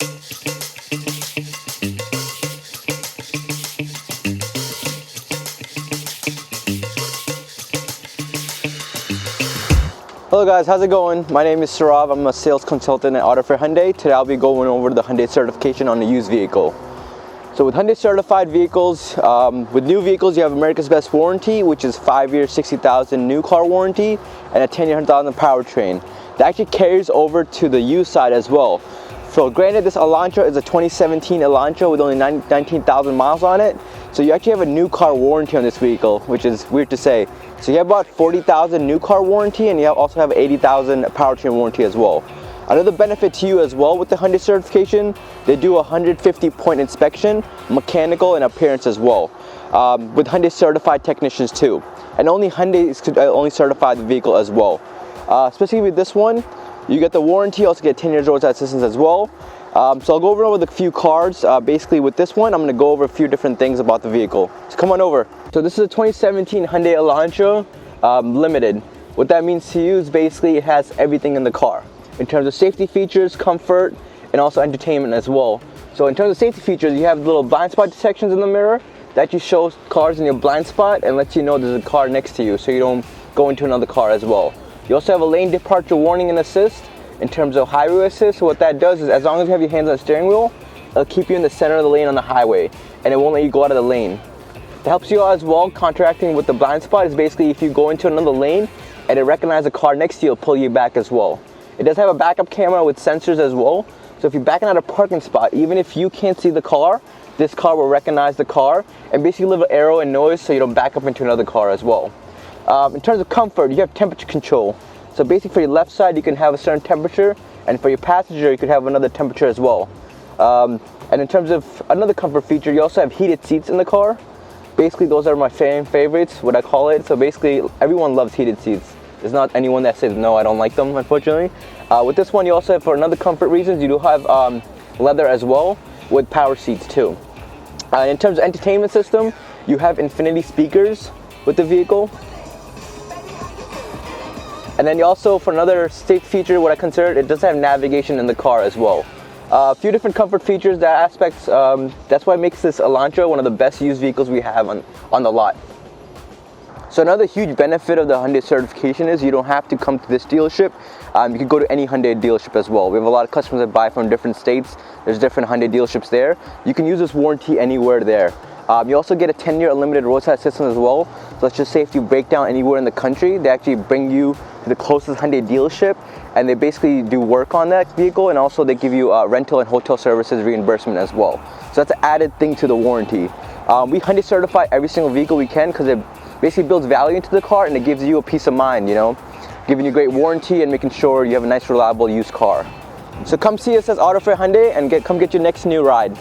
Hello guys, how's it going? My name is Sarav. I'm a sales consultant at Auto for Hyundai. Today I'll be going over the Hyundai certification on a used vehicle. So with Hyundai certified vehicles, with new vehicles you have America's Best Warranty, which is 5 years, 60,000 new car warranty, and a 10-year, 100,000 powertrain. That actually carries over to the used side as well. So granted, this Elantra is a 2017 Elantra with only 19,000 miles on it. So you actually have a new car warranty on this vehicle, which is weird to say. So you have about 40,000 new car warranty, and you also have 80,000 powertrain warranty as well. Another benefit to you as well with the Hyundai certification, they do a 150-point inspection, mechanical and appearance as well, with Hyundai certified technicians too. And only Hyundai could only certify the vehicle as well. Especially with this one, you get the warranty, you also get 10 years roadside assistance as well. So I'll go over with a few cards. Basically with this one, I'm going to go over a few different things about the vehicle. So come on over. So this is a 2017 Hyundai Elantra Limited. What that means to you is basically it has everything in the car. In terms of safety features, comfort, and also entertainment as well. So in terms of safety features, you have little blind spot detections in the mirror that you show cars in your blind spot and lets you know there's a car next to you so you don't go into another car as well. You also have a lane departure warning and assist. In terms of highway assist, so what that does is as long as you have your hands on the steering wheel, it'll keep you in the center of the lane on the highway and it won't let you go out of the lane. It helps you out as well. Contracting with the blind spot is basically if you go into another lane and it recognizes a car next to you, it'll pull you back as well. It does have a backup camera with sensors as well, so if you're backing out a parking spot, even if you can't see the car, this car will recognize the car and basically leave an arrow and noise so you don't back up into another car as well. In terms of comfort, you have temperature control. So basically for your left side you can have a certain temperature, and for your passenger you could have another temperature as well. And in terms of another comfort feature, you also have heated seats in the car. Basically those are my favorites, what I call it. So basically everyone loves heated seats. There's not anyone that says no, I don't like them, unfortunately. With this one you also have, for another comfort reasons, you do have leather as well with power seats too. In terms of entertainment system, you have infinity speakers with the vehicle. And then you also, for another safety feature, what I consider, it does have navigation in the car as well. A few different comfort features, that's why it makes this Elantra one of the best used vehicles we have on the lot. So another huge benefit of the Hyundai certification is you don't have to come to this dealership. You can go to any Hyundai dealership as well. We have a lot of customers that buy from different states. There's different Hyundai dealerships there. You can use this warranty anywhere there. You also get a 10-year unlimited roadside assistance as well. So let's just say if you break down anywhere in the country, they actually bring you to the closest Hyundai dealership and they basically do work on that vehicle, and also they give you rental and hotel services reimbursement as well. So that's an added thing to the warranty. We Hyundai certify every single vehicle we can because it basically builds value into the car and it gives you a peace of mind, you know, giving you great warranty and making sure you have a nice, reliable used car. So come see us at Auto for Hyundai and come get your next new ride.